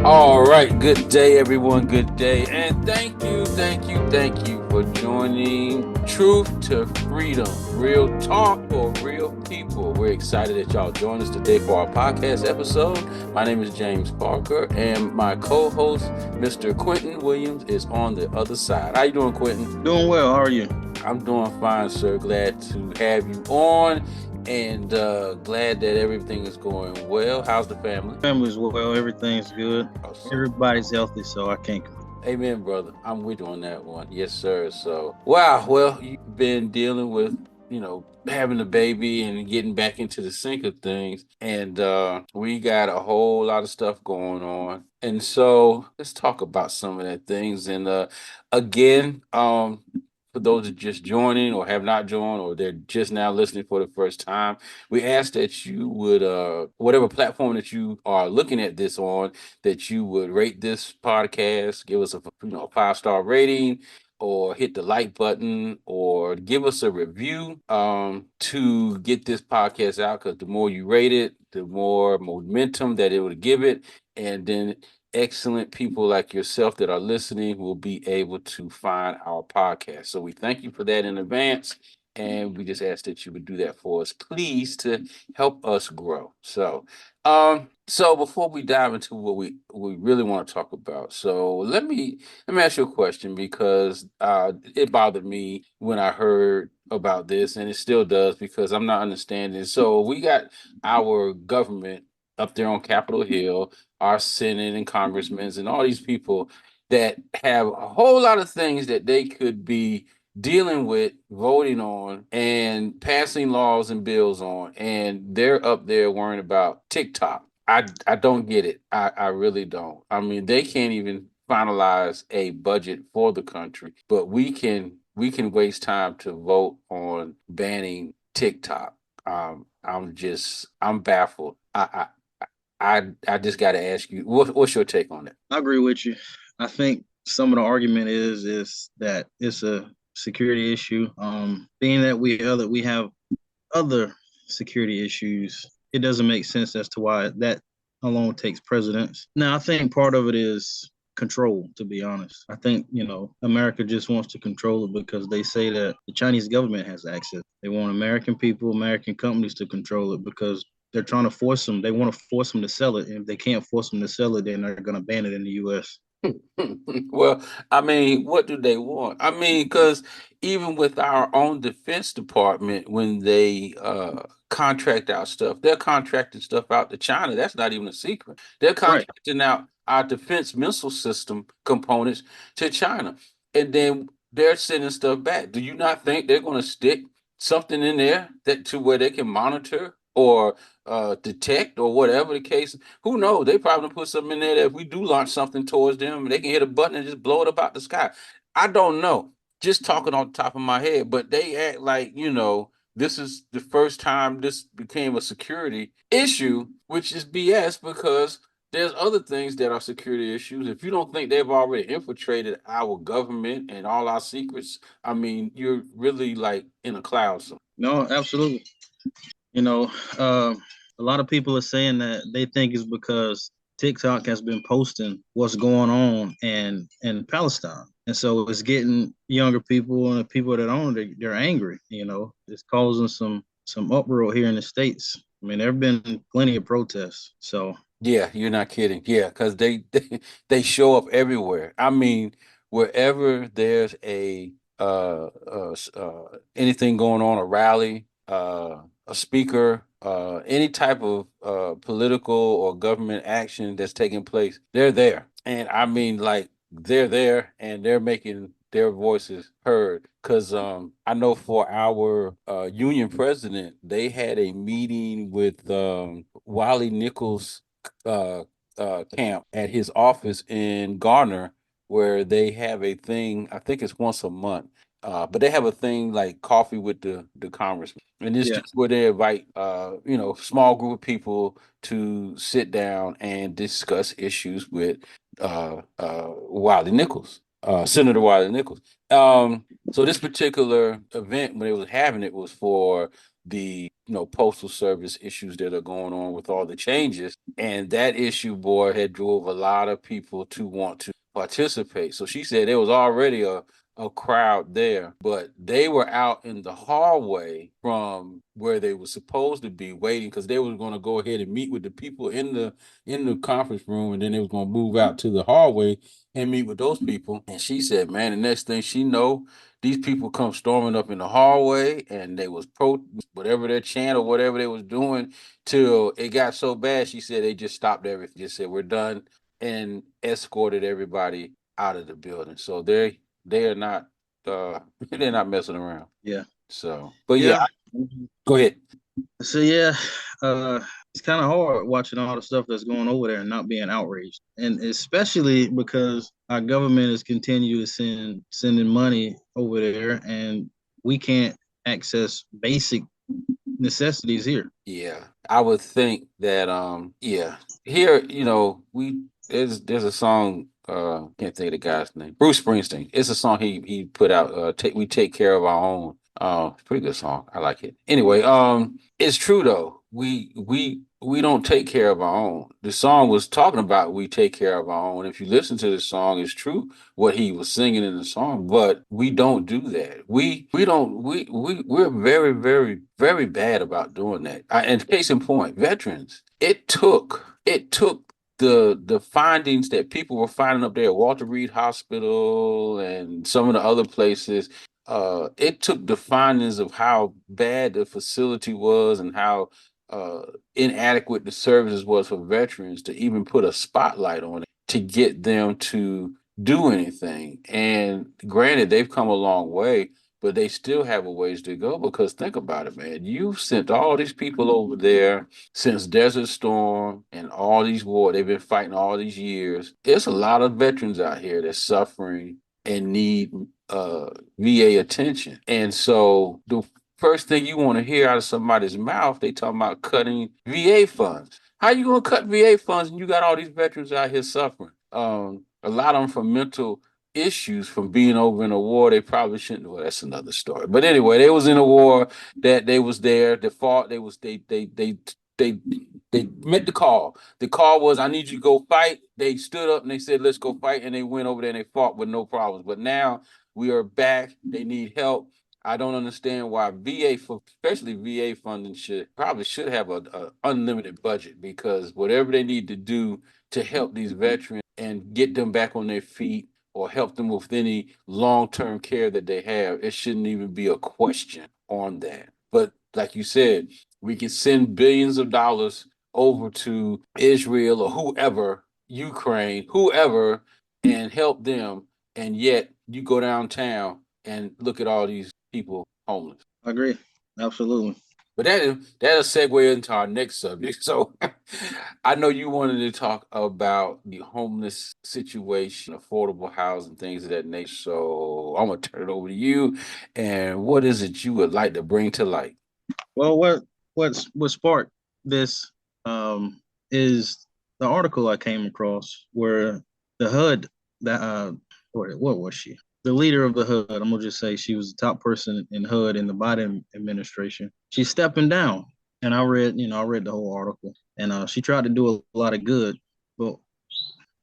All right, good day, everyone. Good day. And thank you for joining Truth to Freedom, real talk for real people. We're excited that y'all joined us today for our podcast episode. My name is James Parker, and my co-host, Mr. Quentin Williams, is on the other side. How you doing, Quentin? Doing well. How are you? I'm doing fine, sir. Glad to have you on, and glad that everything is going well. How's the family? Family's well. Everything's good. Awesome. Everybody's healthy, so I can't complain. Amen, brother. I'm with you on that one. Yes, sir. So, wow. Well, you've been dealing with, having a baby and getting back into the sync of things. And we got a whole lot of stuff going on. And so let's talk about some of that things. And again, for those that just joining or have not joined or they're just now listening for the first time, we ask that you would whatever platform that you are looking at this on, that you would rate this podcast, give us a 5-star rating, or hit the like button, or give us a review to get this podcast out. Because the more you rate it, the more momentum that it would give it, and then excellent people like yourself that are listening will be able to find our podcast. So we thank you for that in advance. And we just ask that you would do that for us, please, to help us grow. So before we dive into what we really want to talk about, so let me ask you a question, because it bothered me when I heard about this, and it still does, because I'm not understanding. So we got our government up there on Capitol Hill, our Senate and congressmen and all these people that have a whole lot of things that they could be dealing with, voting on, and passing laws and bills on, and they're up there worrying about TikTok. I don't get it. I really don't. I mean, they can't even finalize a budget for the country, but we can waste time to vote on banning TikTok. I'm baffled. I just got to ask you, what's your take on it? I agree with you. I think some of the argument is that it's a security issue. Being that we have other security issues, it doesn't make sense as to why that alone takes precedence. Now, I think part of it is control, to be honest. I think, America just wants to control it because they say that the Chinese government has access. They want American people, American companies to control it because they're trying to force them. They want to force them to sell it. And if they can't force them to sell it, then they're going to ban it in the U.S. Well, I mean, what do they want? I mean, because even with our own Defense Department, when they contract out stuff, they're contracting stuff out to China. That's not even a secret. They're Right. contracting out our defense missile system components to China, and then they're sending stuff back. Do you not think they're going to stick something in there that to where they can monitor or detect, or whatever the case? Who knows? They probably put something in there that if we do launch something towards them, they can hit a button and just blow it up out the sky. I don't know. Just talking on top of my head, but they act like, this is the first time this became a security issue, which is BS, because there's other things that are security issues. If you don't think they've already infiltrated our government and all our secrets, I mean, you're really like in a cloud somewhere. No, absolutely. You know, uh, a lot of people are saying that they think it's because TikTok has been posting what's going on in Palestine, and so it's getting younger people and the people that own it. They're angry. It's causing some uproar here in the states. I mean, there have been plenty of protests. So Yeah, you're not kidding. Yeah, because they show up everywhere. I mean, wherever there's anything going on, a rally, a speaker, any type of political or government action that's taking place, they're there. And I mean, like, they're there and they're making their voices heard. Because I know for our union president, they had a meeting with Wiley Nichols uh, camp at his office in Garner, where they have a thing. I think it's once a month, but they have a thing like coffee with the congressman, and it's yeah, just where they invite small group of people to sit down and discuss issues with Wiley Nichols, Senator Wiley Nichols. So this particular event, when they was having it, was for the postal service issues that are going on with all the changes, and that issue, boy, had drove a lot of people to want to participate. So she said there was already a crowd there, but they were out in the hallway from where they were supposed to be waiting because they were going to go ahead and meet with the people in the conference room, and then they was going to move out to the hallway and meet with those people. And she said, man, the next thing she know, these people come storming up in the hallway, and they was whatever their chant or whatever they was doing till it got so bad. She said they just stopped everything, just said we're done, and escorted everybody out of the building. So they are not they're not messing around. Yeah. So, but yeah, Yeah. go ahead. So yeah, uh, it's kind of hard watching all the stuff that's going over there and not being outraged, and especially because our government is continue to sending money over there, and we can't access basic necessities here. Yeah, I would think that yeah. Here, we there's a song, can't think of the guy's name. Bruce Springsteen. It's a song he put out, we take care of our own. It's a pretty good song. I like it. Anyway, it's true though. We don't take care of our own. The song was talking about we take care of our own. If you listen to the song, it's true what he was singing in the song, but we don't do that. We don't we're very, very, very bad about doing that. And case in point, veterans. It took the findings that people were finding up there at Walter Reed Hospital and some of the other places. It took the findings of how bad the facility was and how uh inadequate the services was for veterans to even put a spotlight on it to get them to do anything. And granted, they've come a long way, but they still have a ways to go because think about it, man. You've sent all these people over there since Desert Storm and all these wars. They've been fighting all these years. There's a lot of veterans out here that's suffering and need VA attention. And so the first thing you want to hear out of somebody's mouth, they talking about cutting VA funds. How you gonna cut VA funds and you got all these veterans out here suffering? A lot of them from mental issues from being over in a war they probably shouldn't. Well, that's another story. But anyway, they was in a war that they was there. The fought. They was they they met the call. The call was, I need you to go fight. They stood up and they said, let's go fight. And they went over there and they fought with no problems. But now we are back. They need help. I don't understand why VA, for especially VA funding, should have a unlimited budget because whatever they need to do to help these veterans and get them back on their feet or help them with any long-term care that they have, it shouldn't even be a question on that. But like you said, we can send billions of dollars over to Israel or whoever, Ukraine, whoever, and help them. And yet you go downtown and look at all these people homeless. I agree. Absolutely. But that'll segue into our next subject. So I know you wanted to talk about the homeless situation, affordable housing, things of that nature. So I'm gonna turn it over to you. And what is it you would like to bring to light? Well, what sparked this is the article I came across where the HUD that what was she? The leader of the HUD. I'm gonna just say she was the top person in HUD in the Biden administration. She's stepping down, and I read the whole article, and she tried to do a lot of good, but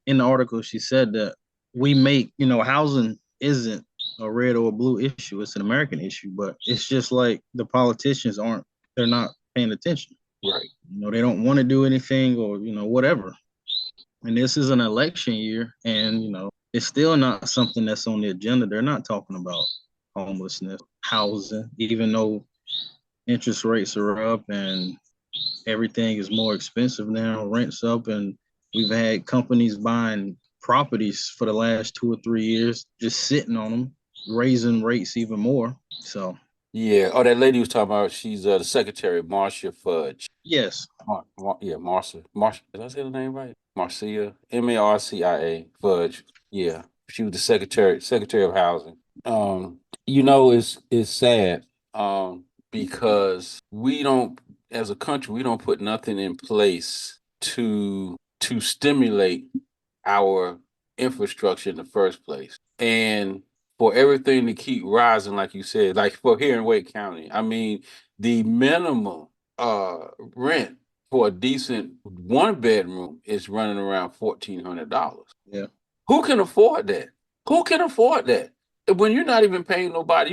in the article she said that we make housing isn't a red or a blue issue. It's an American issue, but it's just like the politicians aren't. They're not paying attention. Right. They don't want to do anything or whatever. And this is an election year, and it's still not something that's on the agenda. They're not talking about homelessness, housing, even though interest rates are up and everything is more expensive now, rents up, and we've had companies buying properties for the last 2 or 3 years, just sitting on them, raising rates even more. So Yeah. Oh, that lady was talking about. She's the secretary, Marcia Fudge. yes, Yeah, Marcia. Did I say the name right? Marcia, Marcia Fudge. Yeah, she was the secretary of housing. It's sad. Because we don't, as a country, we don't put nothing in place to stimulate our infrastructure in the first place. And for everything to keep rising, like you said, like for here in Wake County, I mean, The minimum rent for a decent one bedroom is running around $1,400. Yeah. Who can afford that? Who can afford that? When you're not even paying nobody,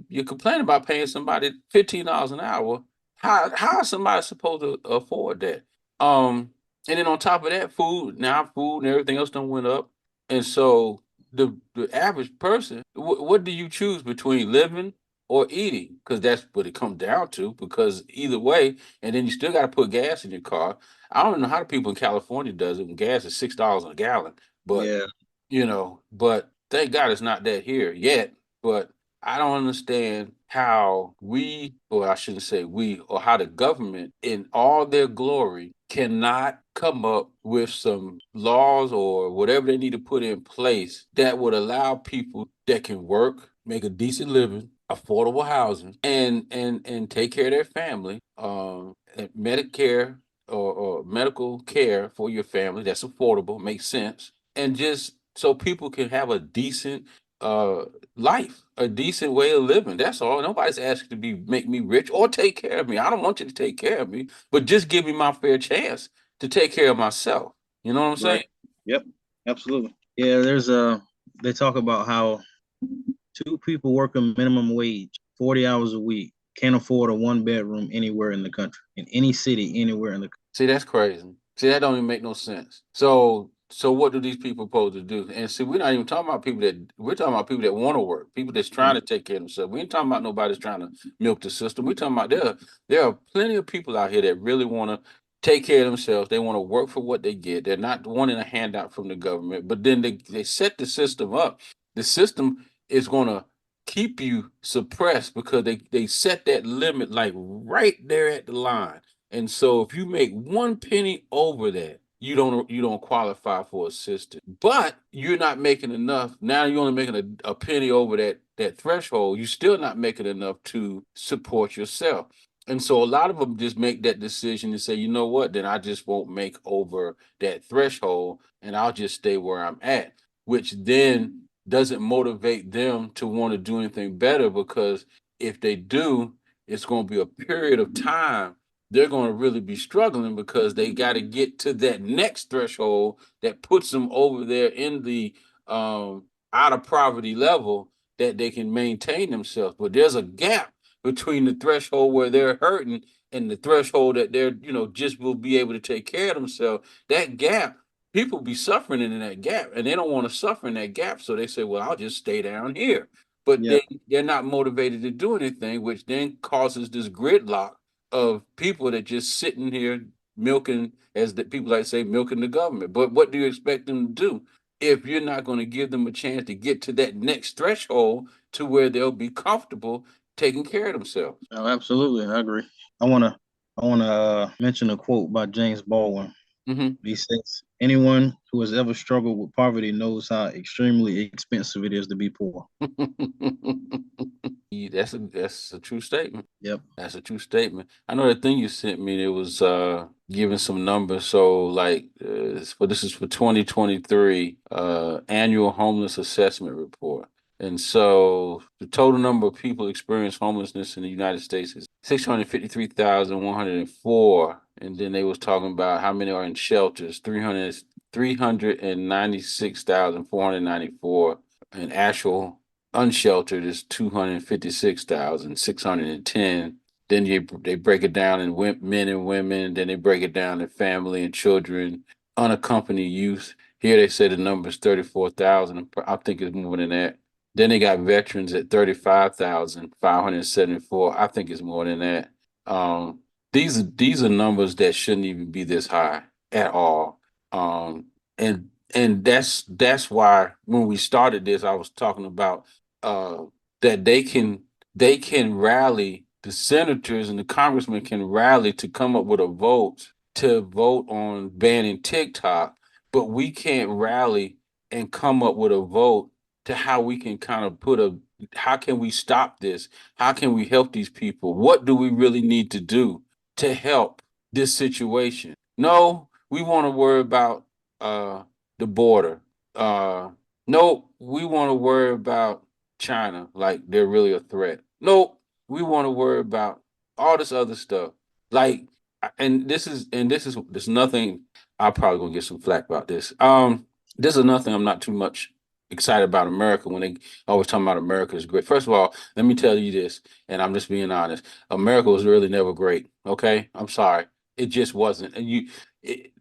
you're complaining about paying somebody $15 an hour. How is somebody supposed to afford that? Um, and then on top of that, food and everything else done went up, and so the average person, what do you choose between living or eating? Because that's what it comes down to. Because either way, and then you still got to put gas in your car. I don't know how the people in California does it when gas is $6 a gallon. But Yeah. but thank God it's not that here yet. But I don't understand how we, or I shouldn't say we, or how the government, in all their glory, cannot come up with some laws or whatever they need to put in place that would allow people that can work, make a decent living, affordable housing, and take care of their family, and Medicare or medical care for your family that's affordable, makes sense, and just so people can have a decent uh life, a decent way of living. That's all. Nobody's asking to be make me rich or take care of me. I don't want you to take care of me, but just give me my fair chance to take care of myself. You know what I'm saying? Right. Yep. Absolutely. Yeah. There's a. They talk about how two people work a minimum wage, 40 hours a week, can't afford a one bedroom anywhere in the country, in any city, anywhere in the country. See, that's crazy. See, that don't even make no sense. So what do these people supposed to do? And see, we're not even talking about people that we're talking about people that want to work, people that's trying to take care of themselves. We ain't talking about nobody's trying to milk the system. We're talking about there are plenty of people out here that really want to take care of themselves. They want to work for what they get. They're not wanting a handout from the government. But then they set the system up. The system is gonna keep you suppressed because they set that limit like right there at the line. And so if you make one penny over that, you don't qualify for assistance. But you're not making enough. Now you're only making a penny over that threshold. You're still not making enough to support yourself. And so a lot of them just make that decision and say, you know what, then I just won't make over that threshold and I'll just stay where I'm at, which then doesn't motivate them to want to do anything better because if they do, it's going to be a period of time they're going to really be struggling because they got to get to that next threshold that puts them over there in the out of poverty level that they can maintain themselves. But there's a gap between the threshold where they're hurting and the threshold that they're just will be able to take care of themselves. That gap, people be suffering in that gap, and they don't want to suffer in that gap, so they say, "Well, I'll just stay down here." But Yeah. then they're not motivated to do anything, which then causes this gridlock of people that just sitting here milking, as the people like to say, milking the government. But what do you expect them to do if you're not going to give them a chance to get to that next threshold to where they'll be comfortable taking care of themselves? Oh, absolutely. I agree. I wanna mention a quote by James Baldwin. Hmm. He says, "Anyone who has ever struggled with poverty knows how extremely expensive it is to be poor." That's a true statement. Yep. That's a true statement. I know the thing you sent me, it was giving some numbers. So like this is for 2023 annual homeless assessment report. And so the total number of people experience homelessness in the United States is 653,104. And then they was talking about how many are in shelters, 396,494, and actual unsheltered is 256,610. Then they break it down in men and women. Then they break it down in family and children, unaccompanied youth. Here they say the number is 34,000. I think it's more than that. Then they got veterans at 35,574. I think it's more than that. Um, these are numbers that shouldn't even be this high at all. And that's why when we started this, I was talking about uh, that they can rally, the senators and the congressmen can rally to come up with a vote to vote on banning TikTok, but we can't rally and come up with a vote to how we can kind of how can we stop this? How can we help these people? What do we really need to do to help this situation? No, we want to worry about uh the border. No, we want to worry about China like they're really a threat. Nope, we want to worry about all this other stuff. Like, and this is nothing. I'll probably gonna get some flack about this. This is nothing. I'm not too much excited about America when they always talking about America is great. First of all, let me tell you this, and I'm just being honest. America was really never great. Okay, I'm sorry, it just wasn't. And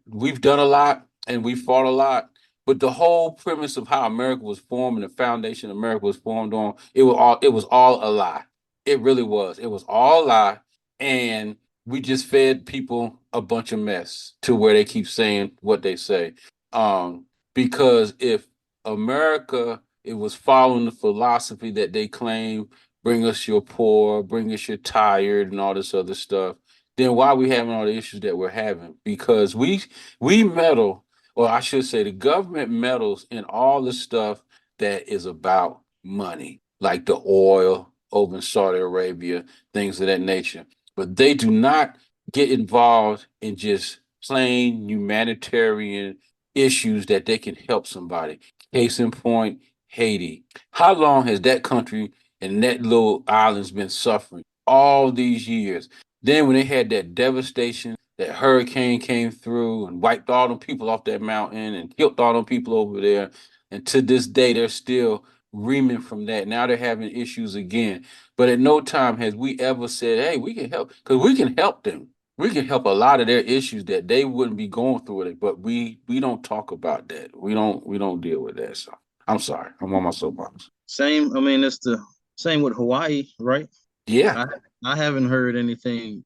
we've done a lot and we fought a lot, but the whole premise of how America was formed and the foundation America was formed on, it was all a lie. It really was. It was all a lie, and we just fed people a bunch of mess to where they keep saying what they say. Um, because if America it was following the philosophy that they claim, bring us your poor, bring us your tired, and all this other stuff, then why are we having all the issues that we're having? Because we meddle, or I should say, the government meddles in all the stuff that is about money, like the oil over in Saudi Arabia, things of that nature. But they do not get involved in just plain humanitarian issues that they can help somebody. Case in point, Haiti. How long has that country and that little island's been suffering? All these years. Then when they had that devastation, that hurricane came through and wiped all them people off that mountain and killed all them people over there. And to this day, they're still reaming from that. Now they're having issues again. But at no time has we ever said, hey, we can help, because we can help them. We can help a lot of their issues that they wouldn't be going through it, but we don't talk about that. We don't deal with that. So I'm sorry. I'm on my soapbox. Same. I mean, it's the same with Hawaii, right? Yeah. I I haven't heard anything,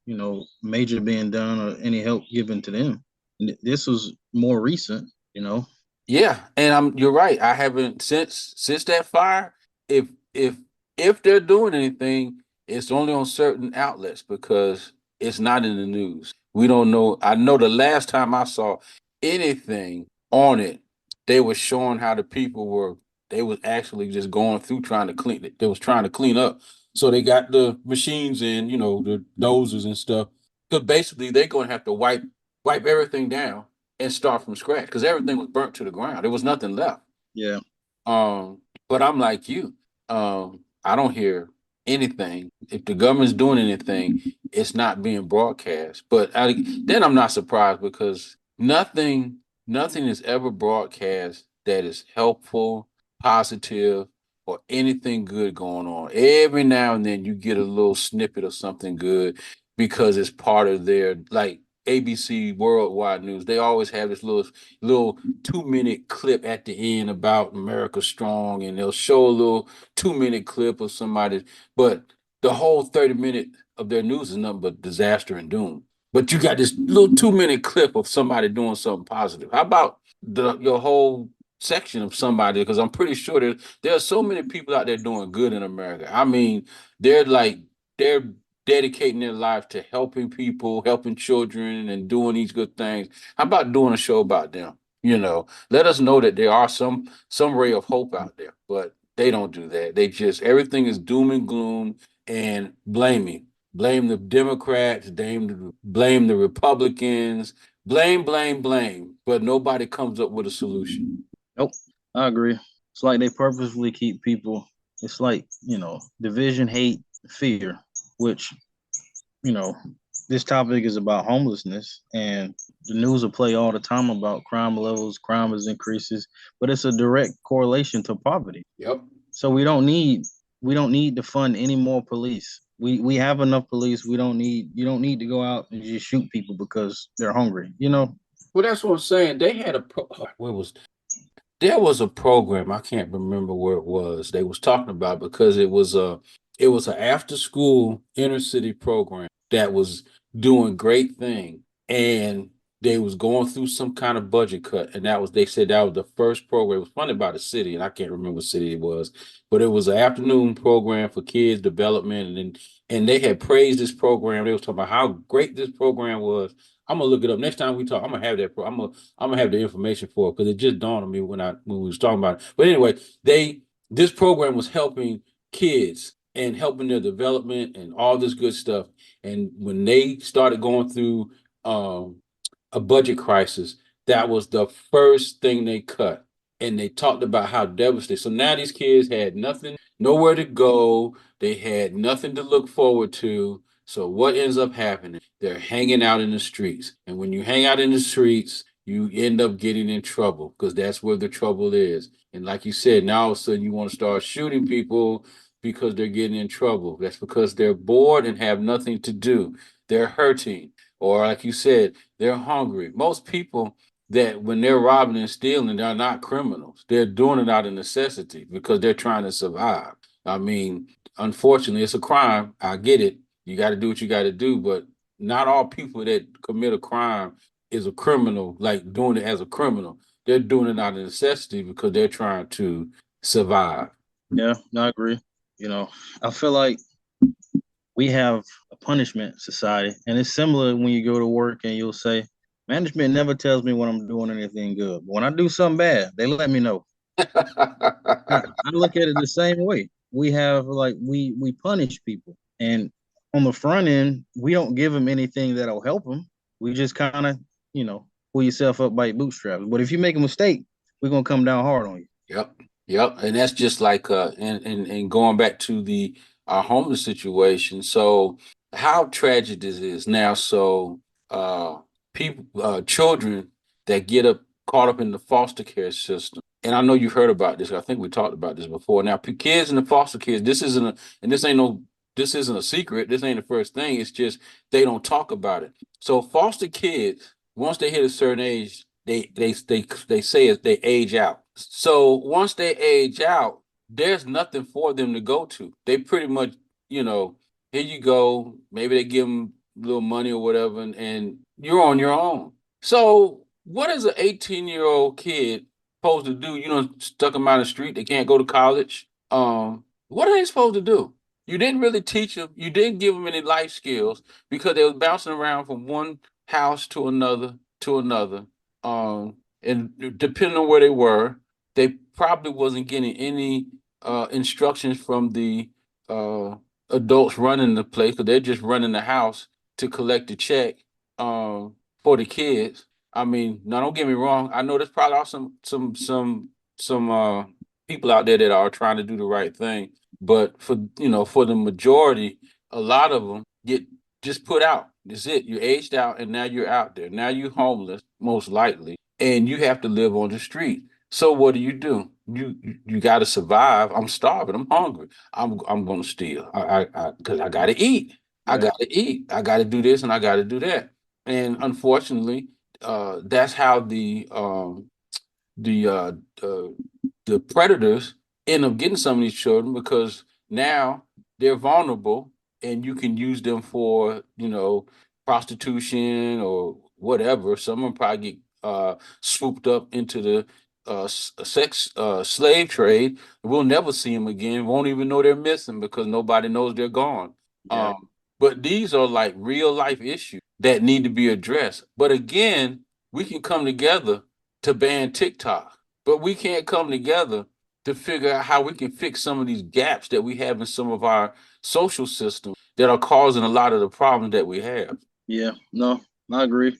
major being done or any help given to them. And this was more recent, you know. Yeah, and you're right. I haven't since that fire. If if if they're doing anything, it's only on certain outlets because it's not in the news. We don't know. I know the last time I saw anything on it, they were showing how the people were. They was actually just going through trying to clean. They was trying to clean up. So they got the machines in, the dozers and stuff. Because basically they're gonna have to wipe everything down and start from scratch because everything was burnt to the ground. There was nothing left. Yeah. Um, but I'm like you. I don't hear anything. If the government's doing anything, it's not being broadcast. Then I'm not surprised because nothing is ever broadcast that is helpful, positive, or anything good going on. Every now and then you get a little snippet of something good because it's part of their like ABC Worldwide News. They always have this little 2 minute clip at the end about America Strong, and they'll show a little 2 minute clip of somebody, but the whole 30 minute of their news is nothing but disaster and doom. But you got this little 2 minute clip of somebody doing something positive. How about your whole section of somebody? Because I'm pretty sure there are so many people out there doing good in America. I mean, they're like they're dedicating their life to helping people, helping children, and doing these good things. How about doing a show about them? Let us know that there are some ray of hope out there, but they don't do that. They just everything is doom and gloom and blaming. Blame the Democrats, blame the Republicans, blame, but nobody comes up with a solution. Nope. I agree. It's like they purposefully keep people. It's like division, hate, fear, which you know this topic is about homelessness, and the news will play all the time about crime levels, crime is increases, but it's a direct correlation to poverty. Yep. So we don't need to fund any more police. We have enough police. You don't need to go out and just shoot people because they're hungry. Well, that's what I'm saying. They had where was there was a program, I can't remember where it was. They was talking about because it was an after school inner city program that was doing great thing, and they was going through some kind of budget cut, and they said that was the first program. It was funded by the city, and I can't remember what city it was, but it was an afternoon program for kids development, and they had praised this program. They was talking about how great this program was. I'm gonna look it up next time we talk. I'm gonna have that. I'm gonna have the information for it because it just dawned on me when we was talking about it. But anyway, this program was helping kids and helping their development and all this good stuff. And when they started going through um, a budget crisis, that was the first thing they cut. And they talked about how devastating. So now these kids had nothing, nowhere to go. They had nothing to look forward to. So what ends up happening? They're hanging out in the streets. And when you hang out in the streets, you end up getting in trouble because that's where the trouble is. And like you said, now all of a sudden you want to start shooting people because they're getting in trouble. That's because they're bored and have nothing to do. They're hurting. Or like you said, they're hungry. Most people that when they're robbing and stealing, they're not criminals. They're doing it out of necessity because they're trying to survive. I mean, unfortunately, it's a crime. I get it. You got to do what you got to do, but not all people that commit a crime is a criminal, like doing it as a criminal. They're doing it out of necessity because they're trying to survive. Yeah, I agree. You know, I feel like we have a punishment society, and it's similar when you go to work and you'll say, management never tells me when I'm doing anything good. But when I do something bad, they let me know. I look at it the same way. We have like we punish people, and on the front end, we don't give them anything that'll help them. We just kind of, you know, pull yourself up by your bootstraps. But if you make a mistake, we're gonna come down hard on you. Yep. Yep. And that's just like and going back to the homeless situation. So how tragic this is now. So people children that get up caught up in the foster care system. And I know you've heard about this. I think we talked about this before. Now, kids in the foster kids, this isn't a and this ain't no this isn't a secret. This ain't the first thing. It's just they don't talk about it. So foster kids, once they hit a certain age, they say is they age out. So once they age out, there's nothing for them to go to. They pretty much, you know, here you go. Maybe they give them a little money or whatever, and you're on your own. So what is an 18-year-old kid supposed to do? You know, stuck them out in the street. They can't go to college. What are they supposed to do? You didn't really teach them. You didn't give them any life skills because they was bouncing around from one house to another to another. And depending on where they were, they probably wasn't getting any instructions from the uh, adults running the place because they're just running the house to collect the check for the kids. I mean, now don't get me wrong. I know there's probably also some people out there that are trying to do the right thing, but for the majority, a lot of them get just put out. That's it. You aged out, and now you're out there. Now you're homeless, most likely, and you have to live on the street. So what do? You got to survive. I'm starving. I'm hungry. I'm gonna steal. I because I gotta eat. I Yeah, gotta eat. I gotta do this and I gotta do that. And unfortunately, that's how the uh, uh the predators end up getting some of these children because now they're vulnerable and you can use them for prostitution or whatever. Some of them probably get swooped up into the sex slave trade. We'll never see them again. Won't even know they're missing because nobody knows they're gone. yeah, But these are like real life issues that need to be addressed. But again, we can come together to ban TikTok, but we can't come together to figure out how we can fix some of these gaps that we have in some of our social systems that are causing a lot of the problems that we have. yeah. No, I agree.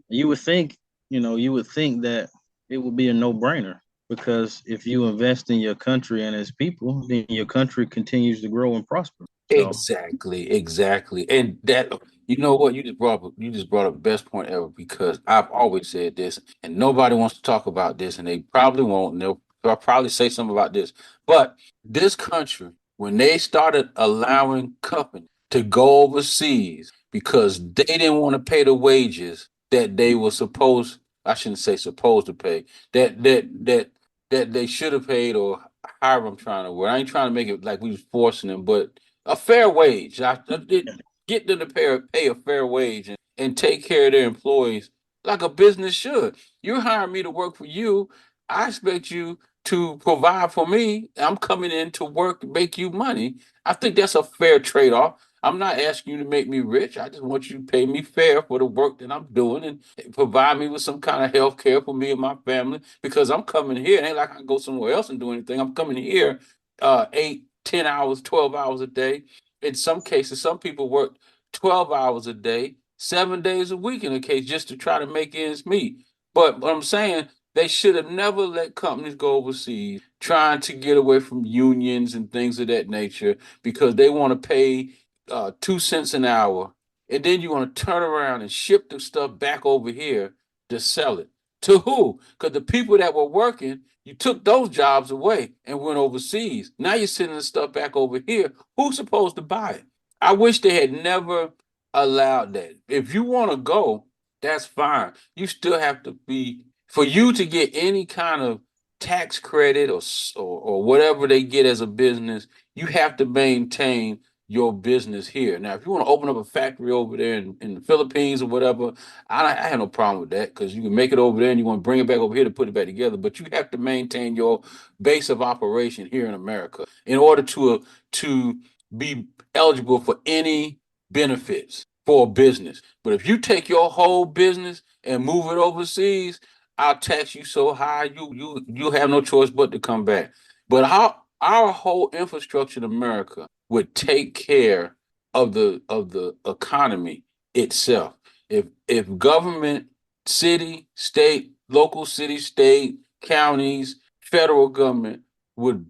You would think, you would think that it would be a no-brainer because if you invest in your country and its people, then your country continues to grow and prosper. So, Exactly, exactly. And that you know what you just brought up the best point ever because I've always said this and nobody wants to talk about this and they probably won't and they'll probably say something about this. But this country, when they started allowing companies to go overseas because they didn't want to pay the wages that they were supposed, I shouldn't say supposed to pay, that they should have paid or however I'm trying to word. I ain't trying to make it like we was forcing them, but a fair wage. Get them to pay a fair wage and take care of their employees like a business should. You're hiring me to work for you. I expect you to provide for me. I'm coming in to work to make you money. I think that's a fair trade-off. I'm not asking you to make me rich. I just want you to pay me fair for the work that I'm doing and provide me with some kind of health care for me and my family because I'm coming here. It ain't like I can go somewhere else and do anything. I'm coming here 8, 10 hours, 12 hours a day. In some cases, some people work 12 hours a day, 7 days a week in a case just to try to make ends meet. But what I'm saying, they should have never let companies go overseas trying to get away from unions and things of that nature because they want to pay. 2 cents an hour, and then you want to turn around and ship the stuff back over here to sell it to who? Because the people that were working, you took those jobs away and went overseas. Now you're sending the stuff back over here. Who's supposed to buy it? I wish they had never allowed that. If you want to go, that's fine. You still have to be for you to get any kind of tax credit or whatever they get as a business. You have to maintain your business here. Now, if you want to open up a factory over there in the Philippines or whatever, I have no problem with that because you can make it over there and you want to bring it back over here to put it back together. But you have to maintain your base of operation here in America in order to be eligible for any benefits for a business. But if you take your whole business and move it overseas, I'll tax you so high you have no choice but to come back. But how our whole infrastructure in America would take care of the economy itself. If government, city, state, local city, state, counties, federal government would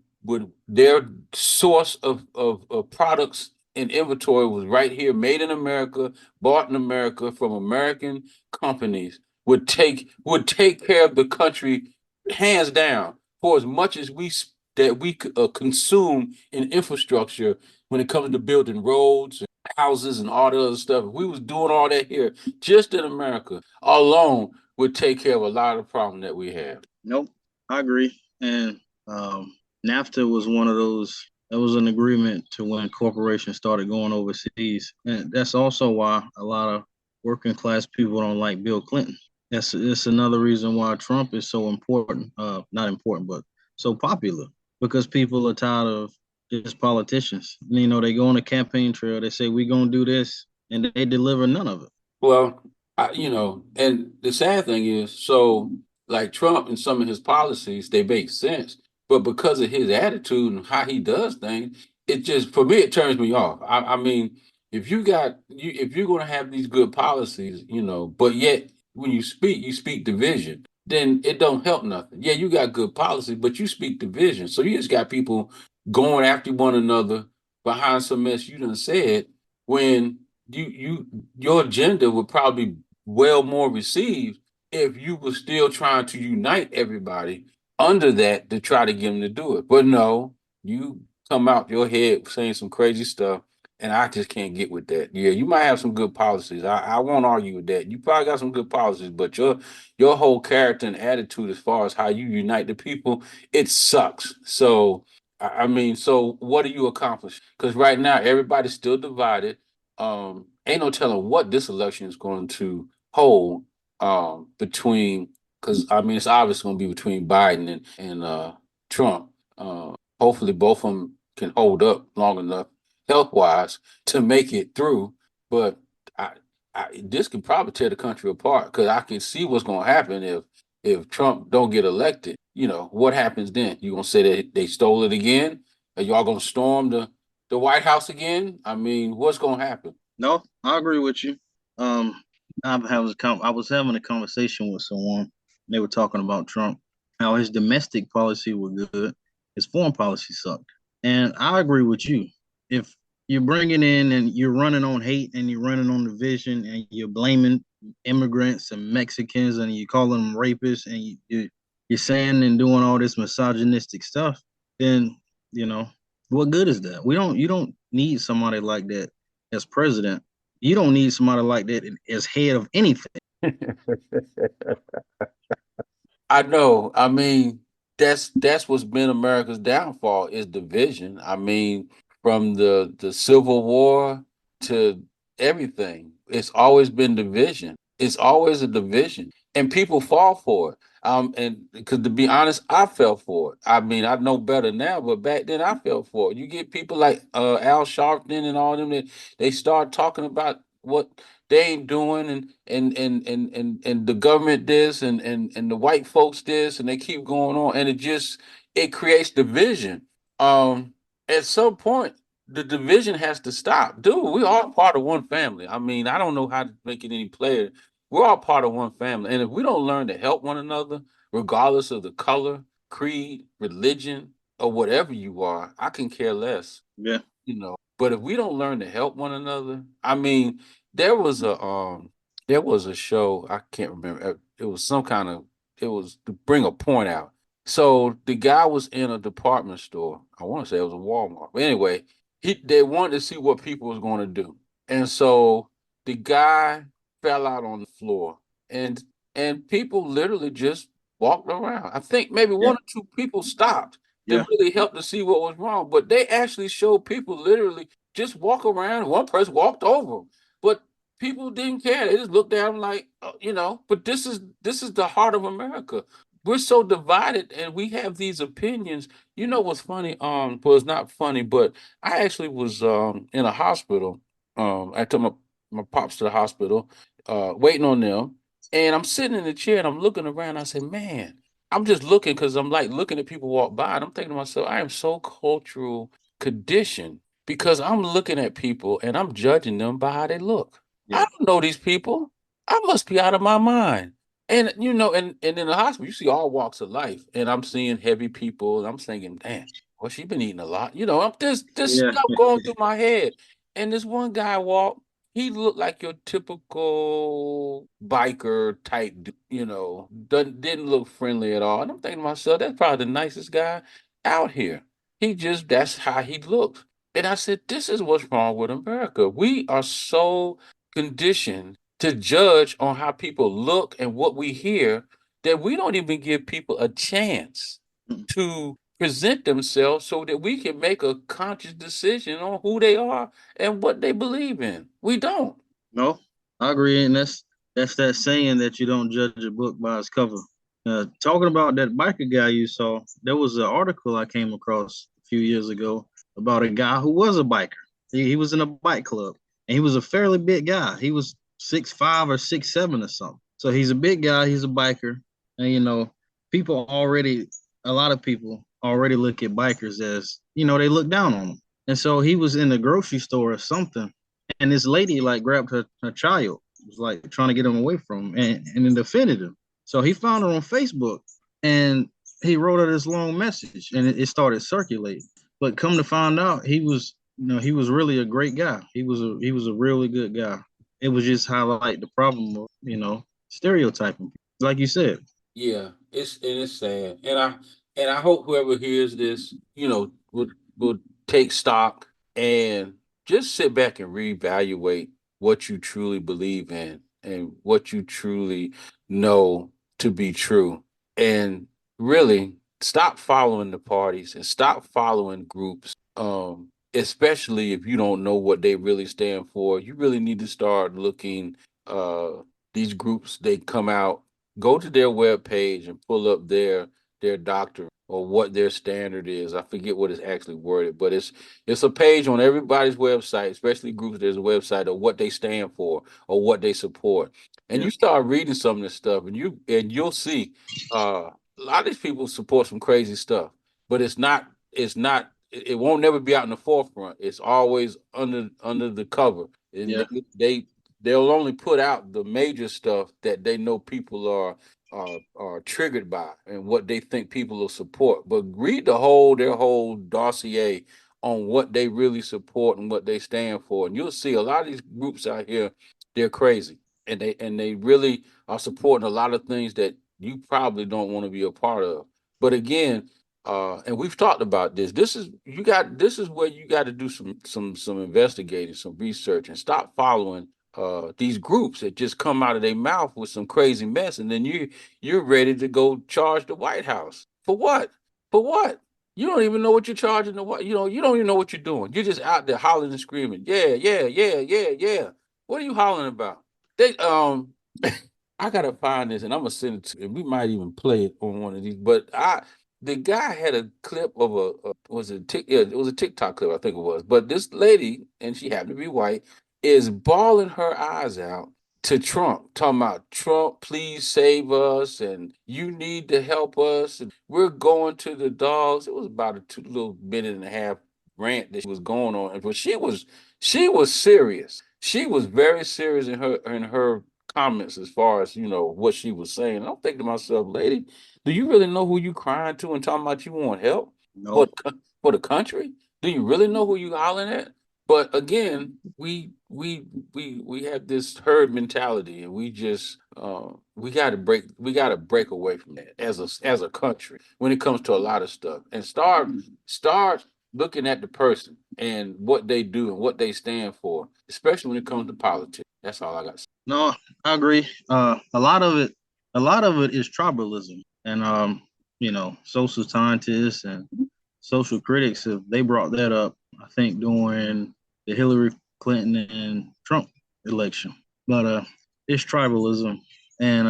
their source of products and inventory was right here, made in America, bought in America from American companies, would take care of the country hands down for as much as we consume in infrastructure when it comes to building roads and houses and all the other stuff. If we was doing all that here, just in America alone, would take care of a lot of the problem that we have. Nope, I agree. And NAFTA was one of those. That was an agreement to when corporations started going overseas, and that's also why a lot of working class people don't like Bill Clinton. That's another reason why Trump is so important. Not important, but so popular because people are tired of just politicians. You know, they go on a campaign trail. They say we're gonna do this, and they deliver none of it. Well, and the sad thing is, so like Trump and some of his policies, they make sense, but because of his attitude and how he does things, it just for me it turns me off. I mean, if you're going to have these good policies, but yet when you speak division, then it don't help nothing. Yeah, you got good policy, but you speak division, so you just got people going after one another behind some mess you done said when your agenda would probably be well more received if you were still trying to unite everybody under that to try to get them to do it. But no, you come out your head saying some crazy stuff, and I just can't get with that. Yeah, you might have some good policies. I won't argue with that. You probably got some good policies, but your whole character and attitude as far as how you unite the people, it sucks. So I mean, so what do you accomplish? Because right now everybody's still divided. Ain't no telling what this election is going to hold between because I mean it's obviously going to be between Biden and Trump. Hopefully both of them can hold up long enough health wise to make it through. But I, this could probably tear the country apart because I can see what's going to happen if Trump don't get elected. What happens then? You gonna say that they stole it again? Are y'all gonna storm the White House again? I mean, what's gonna happen? No, I agree with you. Um, I was having a conversation with someone. They were talking about Trump, how his domestic policy was good, his foreign policy sucked. And I agree with you. If you're bringing in and you're running on hate and you're running on division and you're blaming immigrants and Mexicans and you calling them rapists and you're saying and doing all this misogynistic stuff, then you know what good is that? We don't. You don't need somebody like that as president. You don't need somebody like that as head of anything. I know. I mean, that's what's been America's downfall is division. I mean, from the Civil War to everything, it's always been division. It's always a division, and people fall for it. And because to be honest, I fell for it. I mean, I know better now, but back then I fell for it. You get people like Al Sharpton and all them that they start talking about what they ain't doing and the government this and the white folks this and they keep going on and it creates division. um at some point the division has to stop. Dude, we all part of one family. I mean, I don't know how to make it any clearer. We're all part of one family, and if we don't learn to help one another regardless of the color, creed, religion, or whatever you are, I can care less. Yeah, you know But if we don't learn to help one another, I mean, there was a um there was a show, I can't remember. It was some kind of, it was to bring a point out. So the guy was in a department store. I want to say it was a Walmart. But anyway, they wanted to see what people was going to do. And so the guy fell out on the floor, and people literally just walked around. I think maybe Yeah, one or two people stopped to yeah, really help to see what was wrong, but they actually showed people literally just walk around. One person walked over, but people didn't care. They just looked down like, But this is the heart of America. We're so divided, and we have these opinions. You know what's funny? Well, it's not funny, but I actually was in a hospital. I took my pops to the hospital, waiting on them, and I'm sitting in the chair and I'm looking around. I said, man, I'm just looking because I'm like looking at people walk by, and I'm thinking to myself, I am so cultural conditioned because I'm looking at people and I'm judging them by how they look. I yeah, don't know these people. I must be out of my mind. And and in the hospital, you see all walks of life, and I'm seeing heavy people, and I'm thinking, damn, well, she been eating a lot. I'm this yeah, stuff going through my head. And this one guy walked, he looked like your typical biker type, didn't look friendly at all. And I'm thinking to myself, that's probably the nicest guy out here. That's how he looks. And I said, this is what's wrong with America. We are so conditioned to judge on how people look and what we hear that we don't even give people a chance to present themselves so that we can make a conscious decision on who they are and what they believe in. We don't. no, I agree, and that's that saying that you don't judge a book by its cover. Talking about that biker guy you saw, there was an article I came across a few years ago about a guy who was a biker. He was in a bike club, and he was a fairly big guy. He was 6'5" or 6'7" or something. So he's a big guy. He's a biker, and people already, a lot of people already look at bikers as they look down on them. And so he was in the grocery store or something, and this lady like grabbed her child, was like trying to get him away from him, and it offended him. So he found her on Facebook, and he wrote her this long message, and it started circulating. But come to find out, he was really a great guy. He was a really good guy. It was just highlight the problem of stereotyping, like you said. Yeah, it's sad, and I hope whoever hears this, would take stock and just sit back and reevaluate what you truly believe in and what you truly know to be true, and really stop following the parties and stop following groups. Especially if you don't know what they really stand for, you really need to start looking. Uh, these groups, they come out, go to their web page and pull up their doctrine or what their standard is. I forget what it's actually worded, but it's a page on everybody's website, especially groups. There's a website of what they stand for or what they support, and Yeah, you start reading some of this stuff, and you'll see a lot of these people support some crazy stuff, but it's not. It won't never be out in the forefront. It's always under the cover, and yeah, they'll only put out the major stuff that they know people are triggered by and what they think people will support. But read their whole dossier on what they really support and what they stand for, and you'll see a lot of these groups out here, they're crazy, and they really are supporting a lot of things that you probably don't want to be a part of. But again, and we've talked about this. This is where you got to do some investigating, some research, and stop following these groups that just come out of their mouth with some crazy mess, and then you're ready to go charge the White House for what? For what? You don't even know what you're charging the what? You don't even know what you're doing. You're just out there hollering and screaming. Yeah, yeah, yeah, yeah, yeah. What are you hollering about? They I gotta find this and I'm gonna send it to you. We might even play it on one of these. But the guy had a clip of was it tick yeah, it was a TikTok clip, I think it was. But this lady, and she happened to be white, is bawling her eyes out to Trump, talking about Trump, please save us, and you need to help us, and we're going to the dogs. It was about a two little minute and a half rant that she was going on, but she was serious. She was very serious in her comments as far as what she was saying. I'm thinking to myself, lady, do you really know who you crying to and talking about you want help for no, for the country? Do you really know who you hollering at? But again, we have this herd mentality, and we got to break away from that as a country when it comes to a lot of stuff, and start looking at the person and what they do and what they stand for, especially when it comes to politics. That's all I got to say. No, I agree. A lot of it is tribalism, and social scientists and social critics have they brought that up. I think during the Hillary Clinton and Trump election, but it's tribalism, and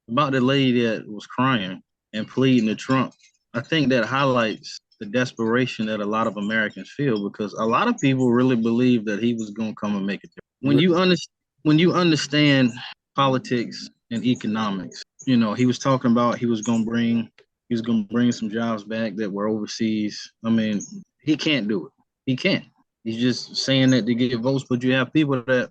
about the lady that was crying and pleading to Trump. I think that highlights the desperation that a lot of Americans feel because a lot of people really believe that he was going to come and make it. When you understand when you understand politics and economics, he was talking about he was going to bring some jobs back that were overseas. I mean, he can't do it. He can't. He's just saying that to get votes, but you have people that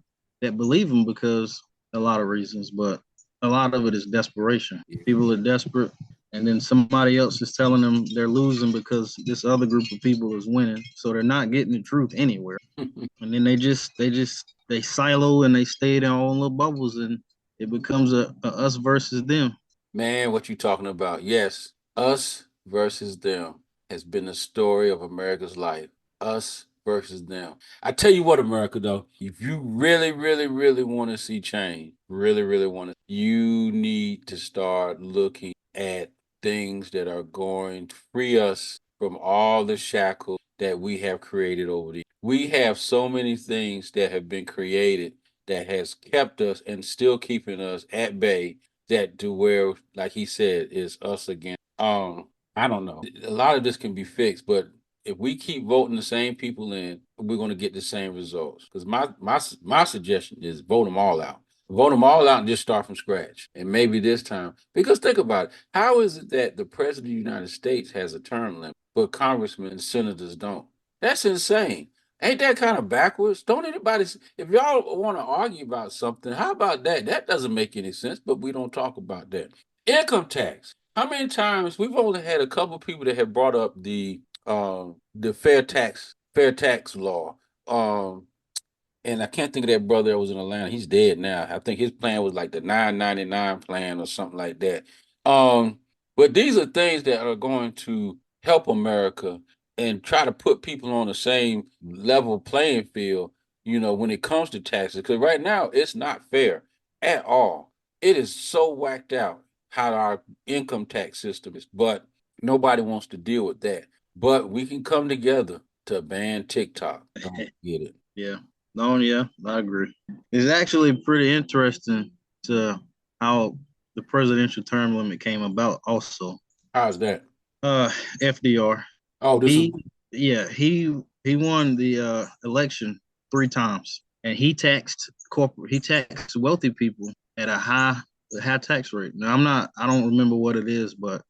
believe him because a lot of reasons, but a lot of it is desperation. People are desperate, and then somebody else is telling them they're losing because this other group of people is winning, so they're not getting the truth anywhere. And then they silo and they stay in their own little bubbles, and it becomes a us versus them. Man, what you talking about? Yes, us versus them has been the story of America's life. Us versus them. I tell you what, America, though, if you really, really, really want to see change, really, really want to, you need to start looking at things that are going to free us from all the shackles that we have created over the. We have so many things that have been created that has kept us and still keeping us at bay that to where, like he said, is us again. I don't know. A lot of this can be fixed, but if we keep voting the same people in, we're going to get the same results. Because my suggestion is vote them all out. Vote them all out and just start from scratch. And maybe this time, because think about it, how is it that the president of the United States has a term limit, but congressmen and senators don't? That's insane. Ain't that kind of backwards? Don't anybody, if y'all want to argue about something, how about that? That doesn't make any sense, but we don't talk about that. Income tax. How many times we've only had a couple people that have brought up the fair tax law. Um and I can't think of that brother that was in Atlanta. He's dead now. I think his plan was like the 999 plan or something like that. Um, but these are things that are going to help America and try to put people on the same level playing field, when it comes to taxes. Because right now it's not fair at all. It is so whacked out how our income tax system is, but nobody wants to deal with that. But we can come together to ban TikTok. Don't get it. Yeah. No, yeah, I agree. It's actually pretty interesting to how the presidential term limit came about. Also, How's that? uh, FDR, Oh, this is he yeah he won the election 3 times, and he taxed wealthy people at a high tax rate. Now I don't remember what it is, but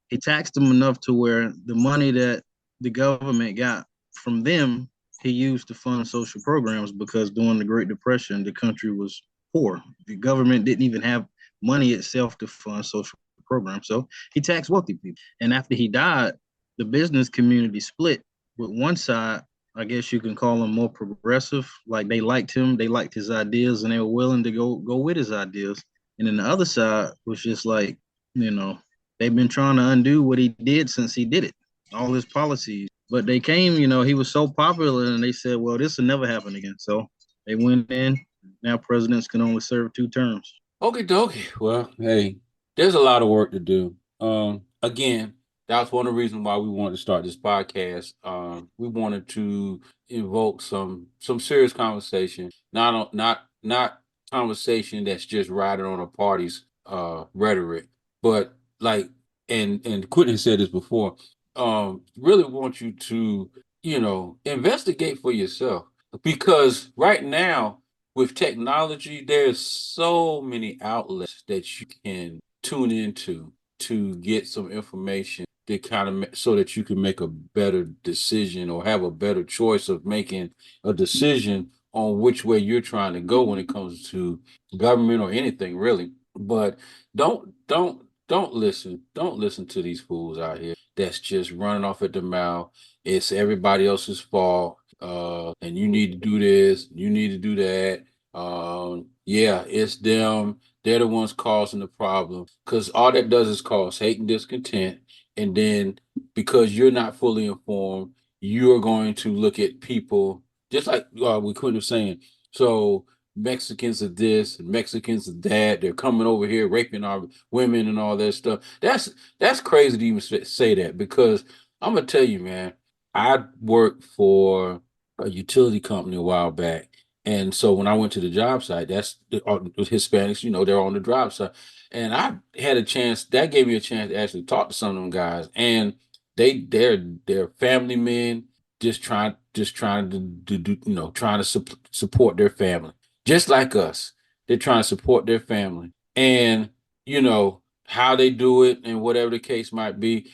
he taxed them enough to where the money that the government got from them, he used to fund social programs because during the Great Depression, the country was poor. The government didn't even have money itself to fund social programs. So he taxed wealthy people. And after he died, the business community split with one side. I guess you can call them more progressive. Like they liked him, they liked his ideas, and they were willing to go with his ideas. And then the other side was just like, you know, they've been trying to undo what he did since he did it, all his policies. But they came, he was so popular, and they said, well, this will never happen again. So they went in. Now presidents can only serve 2 terms. okay, dokie. Well, hey, there's a lot of work to do. Again, that's one of the reasons why we wanted to start this podcast. We wanted to invoke some serious conversation, not conversation that's just riding on a party's rhetoric, but like and Quentin said this before. Really want you to investigate for yourself because right now with technology, there's so many outlets that you can tune into to get some information that kind of so that you can make a better decision or have a better choice of making a decision on which way you're trying to go when it comes to government or anything really. But don't listen to these fools out here that's just running off at the mouth. It's everybody else's fault. and you need to do this, you need to do that. Yeah, it's them. They're the ones causing the problem because all that does is cause hate and discontent. And then because you're not fully informed, you're going to look at people just like we Quinn was saying. So Mexicans are this, Mexicans are that. They're coming over here raping our women and all that stuff. That's crazy to even say that because I'm gonna tell you, man. I worked for a utility company a while back, and so when I went to the job site, that's the Hispanics. You know, they're on the job site, and I had a chance. That gave me a chance to actually talk to some of them guys, and they're family men, just trying to do trying to support their family, just like us. They're trying to support their family, and how they do it, and whatever the case might be.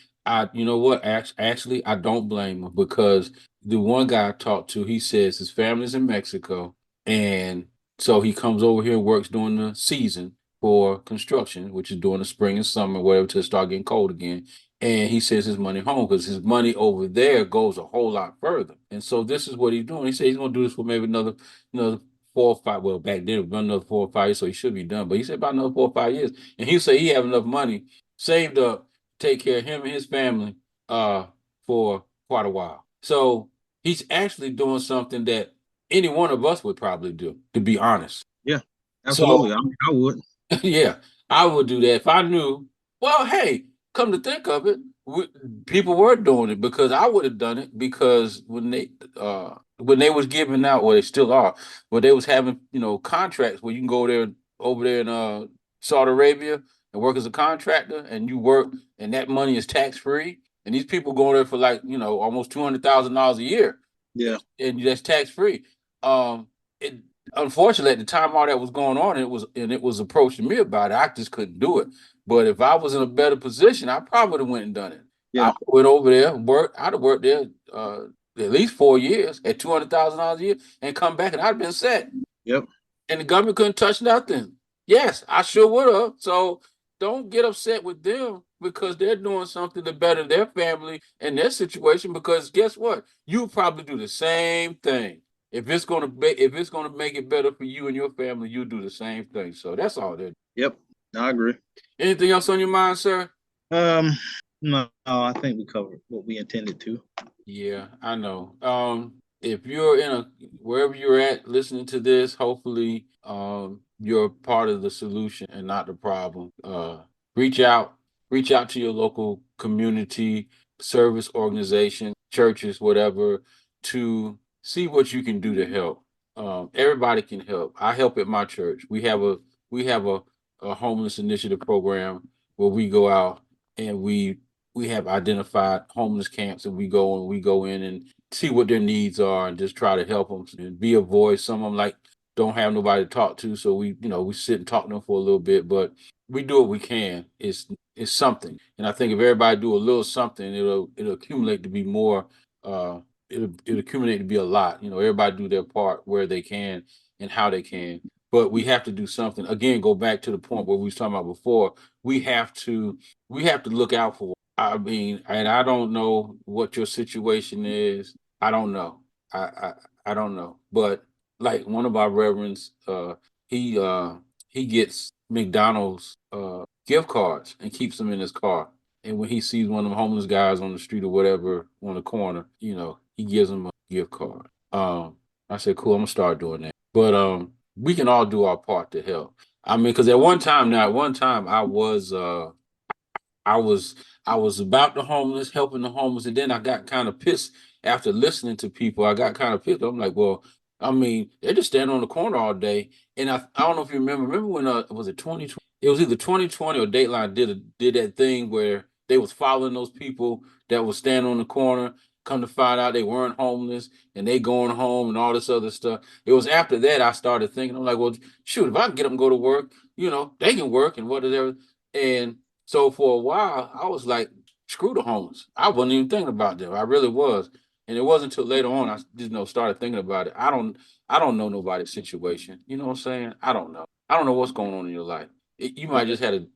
You know what? Actually, I don't blame them because the one guy I talked to, he says his family's in Mexico, and so he comes over here and works during the season for construction, which is during the spring and summer, whatever, till it start getting cold again. And he sends his money home because his money over there goes a whole lot further. And so this is what he's doing. He said he's going to do this for maybe another 4 or 5. Well, back then, about another 4 or 5 years, so he should be done. But he said about another 4 or 5 years, and he said he have enough money saved up to take care of him and his family for quite a while. So he's actually doing something that any one of us would probably do, to be honest. Yeah, So absolutely. I would. yeah, I would do that if I knew. Well, hey, come to think of it, people were doing it because I would have done it because when they was giving out, well, they still are, but they was having contracts where you can go there over there in Saudi Arabia and work as a contractor, and you work, and that money is tax free, and these people going there for like almost $200,000 a year, Yeah. and that's tax free. It Unfortunately at the time all that was going on, it was approaching me about it. I just couldn't do it. But if I was in a better position, I probably would have went and done it. I Yeah. went over there, worked. I'd have worked there at least 4 years at $200,000 a year, and come back, and I'd been set, Yep. and the government couldn't touch nothing. Yes, I sure would have. So don't get upset with them because they're doing something to better their family and their situation. Because guess what? You probably do the same thing. If it's gonna make it better for you and your family, you do the same thing. So that's all that. Yep. I agree. Anything else on your mind, sir? Um, no, I think we covered what we intended to. Yeah, I know. If you're in a wherever you're at listening to this, hopefully you're part of the solution and not the problem. Reach out, reach out to your local community service organization, churches, whatever, to see what you can do to help. Everybody can help. I help at my church. We have a homeless initiative program where we go out and we have identified homeless camps, and we go in and see what their needs are and just try to help them and be a voice. Some of them like don't have nobody to talk to, so we sit and talk to them for a little bit, but we do what we can. It's something, and I think if everybody do a little something, it'll accumulate to be more. Uh, it'll accumulate to be a lot. Everybody do their part where they can and how they can. But we have to do something. Again, go back to the point where we was talking about before. We have to we have to look out for. I mean, and I don't know what your situation is. I don't know. I don't know. But like one of our reverends, he uh he gets McDonald's gift cards and keeps them in his car. And when he sees one of them homeless guys on the street or whatever on the corner, he gives them a gift card. I said, cool, I'm gonna start doing that. But we can all do our part to help. I mean, because at one time I was I was about the homeless, helping the homeless, and then I got kind of pissed after listening to people. I got kind of pissed. I'm like, well, I mean, they're just standing on the corner all day. And I don't know if you remember. Remember when was it 2020? It was either 2020 or Dateline did that thing where they was following those people that was standing on the corner. Come to find out they weren't homeless and they going home and all this other stuff. It was after that I started thinking. I'm like, well, shoot, if I can get them to go to work, they can work and whatever. And so for a while, I was like, screw the homeless. I wasn't even thinking about them. I really was. And it wasn't until later on I just started thinking about it. I don't know nobody's situation. You know what I'm saying? I don't know. I don't know what's going on in your life. You might just had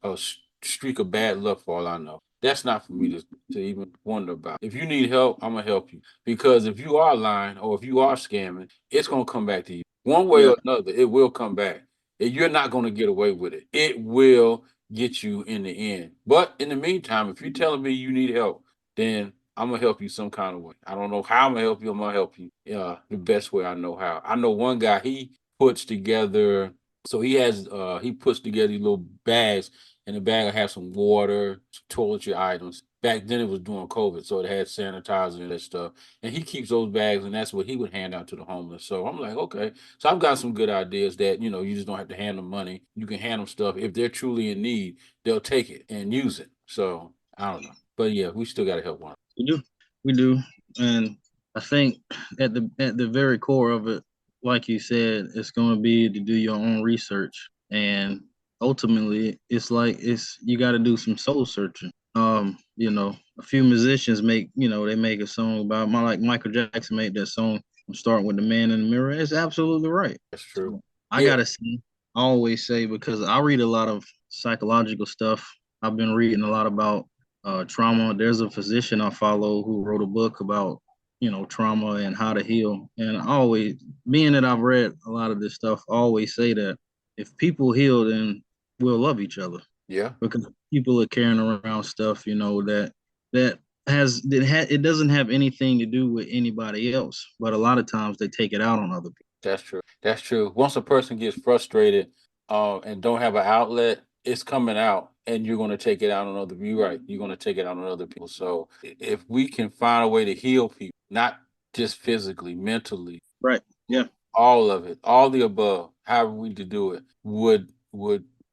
streak of bad luck for all I know. That's not for me to even wonder about. If you need help, I'm gonna help you. Because if you are lying or if you are scamming, it's gonna come back to you. One way Yeah, or another, it will come back. And you're not gonna get away with it. It will get you in the end. But in the meantime, if you're telling me you need help, then I'm gonna help you some kind of way. I don't know how I'm gonna help you. I'm gonna help you the best way I know how. I know one guy, he puts together so he puts together these little bags, and the bag will have some water, some toiletry items. Back then it was during COVID, so it had sanitizer and that stuff. And he keeps those bags, and that's what he would hand out to the homeless. So I'm like, okay. So I've got some good ideas that you just don't have to hand them money. You can hand them stuff if they're truly in need. They'll take it and use it. So I don't know, but yeah, we still got to help one. we do, we do, and I think at the very core of it, like you said, it's going to be to do your own research, and ultimately, it's like it's you got to do some soul searching. A few musicians they make a song about like Michael Jackson made that song. I'm starting with the man in the mirror. It's absolutely right. That's true. So I Yeah, gotta say, I always say because I read a lot of psychological stuff. I've been reading a lot about trauma. There's a physician I follow who wrote a book about trauma and how to heal. And I always, being that I've read a lot of this stuff, I always say that if people heal, then we'll love each other yeah. because people are carrying around stuff, that it doesn't have anything to do with anybody else, but a lot of times they take it out on other people. That's true. That's true. Once a person gets frustrated, and don't have an outlet, it's coming out, and you're going to take it out on other. You're right. You're going to take it out on other people. So if we can find a way to heal people, not just physically, mentally, Right. Yeah. all of it, all the above, however we to do it, would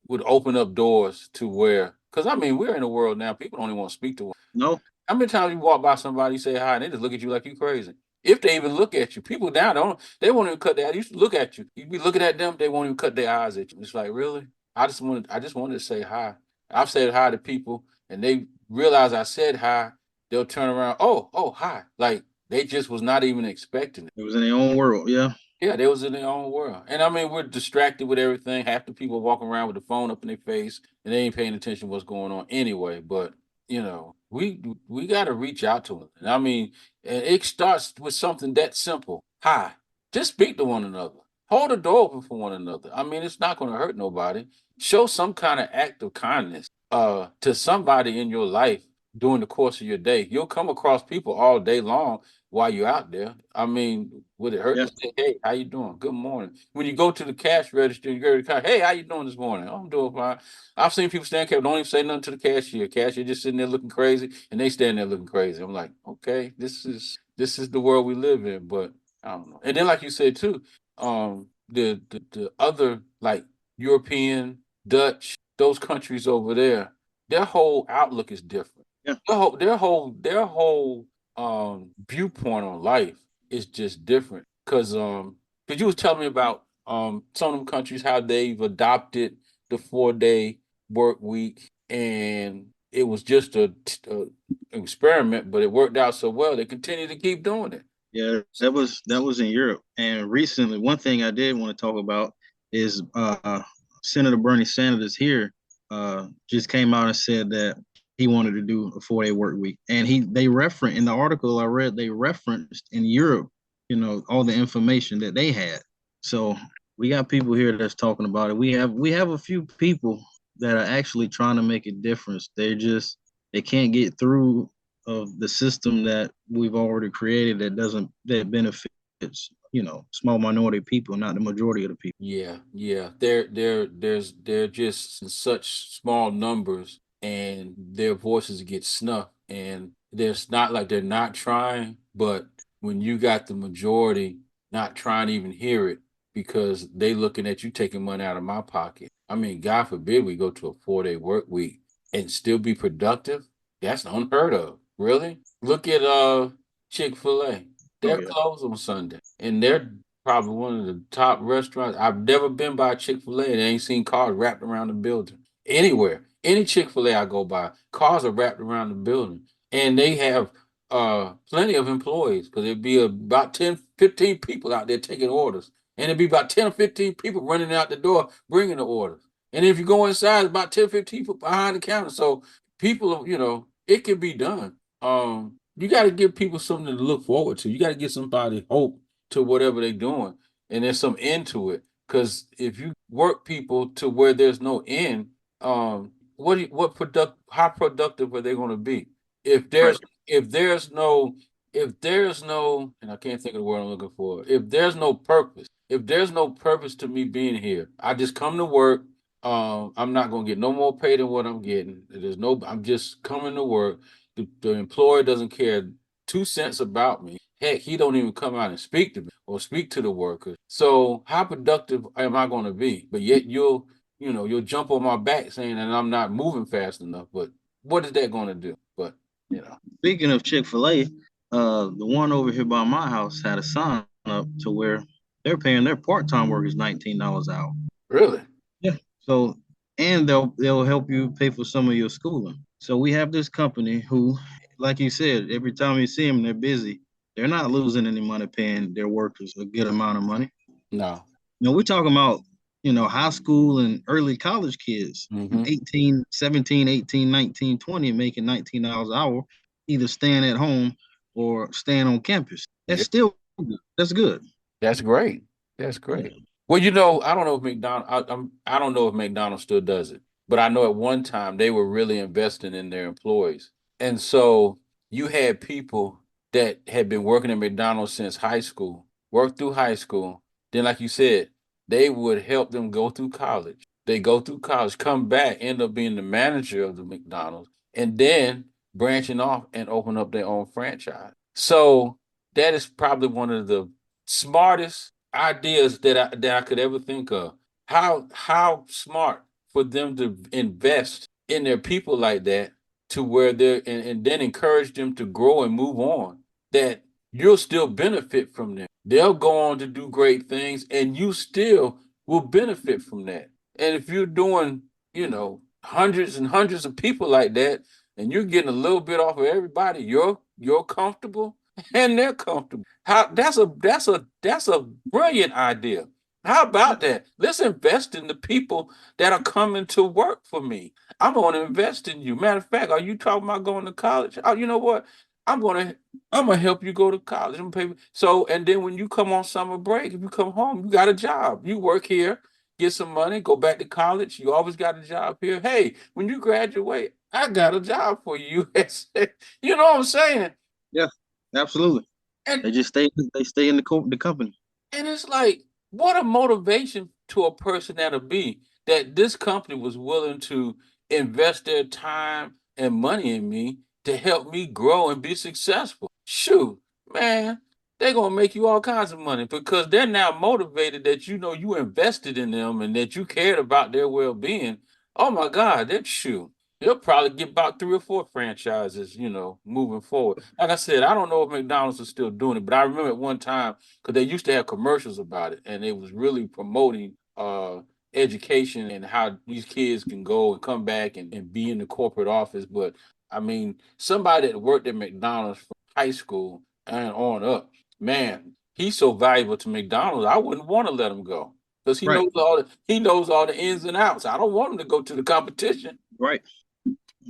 open up doors to where. Because I mean, we're in a world now. People don't even want to speak to. No, How many times you walk by somebody, say hi, and they just look at you like you crazy? If they even look at you, people down don't they won't even cut their. You look at you. You be looking at them, they won't even cut their eyes at you. It's like really. I just wanted to say hi. I've said hi to people, and they realize I said hi. They'll turn around. Oh, hi. Like they just was not even expecting it. it was in their own world. Yeah. Yeah, they was in their own world. And I mean, we're distracted with everything. Half the people walking around with the phone up in their face and they ain't paying attention to what's going on anyway. But, we got to reach out to them. And I mean, and it starts with something that simple. Hi. Just speak to one another. Hold the door open for one another. I mean, it's not going to hurt nobody. Show some kind of act of kindness to somebody in your life during the course of your day. You'll come across people all day long while you're out there. I mean, would it hurt Yeah. to say, "Hey, how you doing? Good morning." When you go to the cash register, you go to the cash, "Hey, how you doing this morning?" "Oh, I'm doing fine." I've seen people stand there, don't even say nothing to the cashier. Cashier just sitting there looking crazy, and they stand there looking crazy. I'm like, okay, this is the world we live in. But I don't know. And then, like you said too, the other like European, Dutch, those countries over there, their whole outlook is different. Yeah. Their whole viewpoint on life is just different. Cause you was telling me about some of them countries how they've adopted the 4-day work week, and it was just a experiment, but it worked out so well they continue to keep doing it. Yeah. That was in Europe. And recently, one thing I did want to talk about is Senator Bernie Sanders here just came out and said that he wanted to do a 4-day work week. And they referenced in the article I read, they referenced in Europe, all the information that they had. So we got people here that's talking about it. We have a few people that are actually trying to make a difference. They can't get through of the system that we've already created that benefits small minority people, not the majority of the people. Yeah, yeah. They're just in such small numbers, and their voices get snuffed. And there's not like they're not trying, but when you got the majority not trying to even hear it because they looking at you taking money out of my pocket. I mean, God forbid we go to a 4-day work week and still be productive. That's unheard of. Really? Look at Chick-fil-A. Oh They're yeah. closed on Sunday, and they're probably one of the top restaurants. I've never been by Chick-fil-A and ain't seen cars wrapped around the building. Anywhere. Any Chick-fil-A I go by, cars are wrapped around the building. And they have plenty of employees because there'd be about 10, 15 people out there taking orders. And it'd be about 10 or 15 people running out the door bringing the orders. And if you go inside, it's about 10, 15 people behind the counter. So people, it can be done. You got to give people something to look forward to. You got to give somebody hope to whatever they're doing, and there's some end to it. Because if you work people to where there's no end, what product? How productive are they going to be? If Right. there's if there's no if there's no, and I can't think of the word I'm looking for. If there's no purpose to me being here, I just come to work. I'm not gonna get no more pay than what I'm getting. There's no. I'm just coming to work. The employer doesn't care 2 cents about me. Heck, he don't even come out and speak to me or speak to the workers. So how productive am I going to be? But yet you'll jump on my back saying that I'm not moving fast enough. But what is that going to do? But you know, Speaking of Chick-fil-A, the one over here by my house had a sign up to where they're paying their part-time workers $19 an hour. really, Yeah. So, and they'll help you pay for some of your schooling. So we have this company who, like you said, every time you see them, they're busy. They're not losing any money paying their workers a good amount of money. no. We're talking about, high school and early college kids, Mm-hmm. 18, 17, 18, 19, 20, making $19 an hour, either staying at home or staying on campus. That's Yeah. still good. That's good. That's great. That's Yeah. great. Well, I don't know if I don't know if McDonald's still does it, but I know at one time they were really investing in their employees. And so you had people that had been working at McDonald's since high school, worked through high school. Then, like you said, they would help them go through college. They go through college, come back, end up being the manager of the McDonald's, and then branching off and open up their own franchise. So that is probably one of the smartest ideas that I could ever think of. How smart for them to invest in their people like that to where and then encourage them to grow and move on. That you'll still benefit from them. They'll go on to do great things, and you still will benefit from that. And if you're doing, hundreds and hundreds of people like that, and you're getting a little bit off of everybody, you're comfortable and they're comfortable. How that's a brilliant idea. How about that? Let's invest in the people that are coming to work for me. I'm going to invest in you. Matter of fact, are you talking about going to college? Oh, you know what? I'm gonna I'm gonna help you go to college. I'm gonna pay. So, and then when you come on summer break, if you come home, you got a job. You work here, get some money, go back to college. You always got a job here. Hey, when you graduate, I got a job for you. You know what I'm saying? Yeah, absolutely. And They stay in the company. And it's like, what a motivation to a person that'll be that this company was willing to invest their time and money in me to help me grow and be successful. Shoot, man, they're gonna make you all kinds of money because they're now motivated that you invested in them and that you cared about their well-being. Oh my God, that shoot. They'll probably get about 3 or 4 franchises, moving forward. Like I said, I don't know if McDonald's is still doing it, but I remember at one time because they used to have commercials about it, and it was really promoting education and how these kids can go and come back and be in the corporate office. But I mean, somebody that worked at McDonald's from high school and on up, man, he's so valuable to McDonald's. I wouldn't want to let him go because he Right. knows all the ins and outs. I don't want him to go to the competition. Right.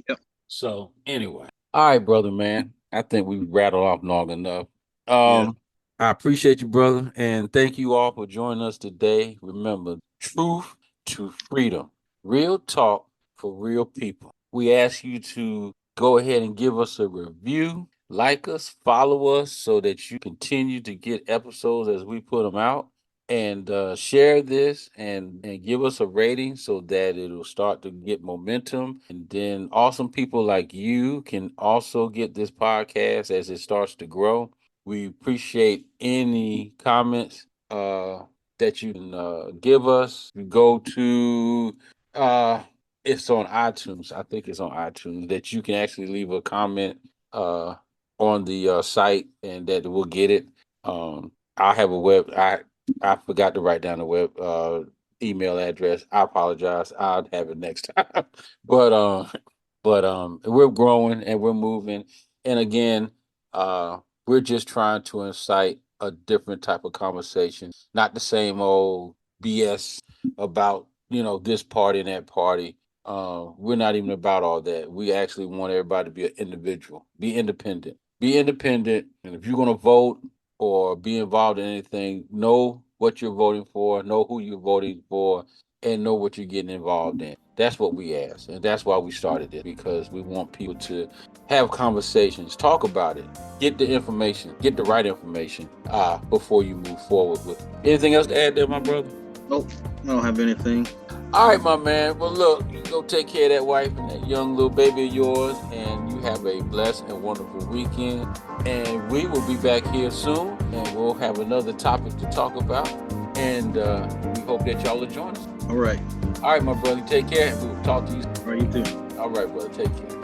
Yep. So anyway, all right, brother, man. I think we rattled off long enough. Yeah. I appreciate you, brother, and thank you all for joining us today. Remember, truth to freedom, real talk for real people. We ask you to go ahead and give us a review, like us, follow us, so that you continue to get episodes as we put them out and share this and give us a rating so that it'll start to get momentum and then awesome people like you can also get this podcast as it starts to grow. We appreciate any comments that you can give us. You go to uh it's on iTunes. I think it's on iTunes that you can actually leave a comment uh on the site and that we'll get it. I have a web I forgot to write down the web email address. I apologize. I'll have it next time. But we're growing and we're moving. And again, we're just trying to incite a different type of conversation, not the same old BS about this party and that party. We're not even about all that. We actually want everybody to be an individual, be independent, and if you're gonna vote or be involved in anything, know what you're voting for, know who you're voting for, and know what you're getting involved in. That's what we ask, and that's why we started this, because we want people to have conversations, talk about it, get the information, get the right information before you move forward with it. Anything else to add there, my brother? Nope, I don't have anything. All right, my man. Well, look, you go take care of that wife and that young little baby of yours, and you have a blessed and wonderful weekend. And we will be back here soon, and we'll have another topic to talk about. And we hope that y'all will join us. All right. All right, my brother. Take care, and we will talk to you. All right, you too. All right, brother. Take care.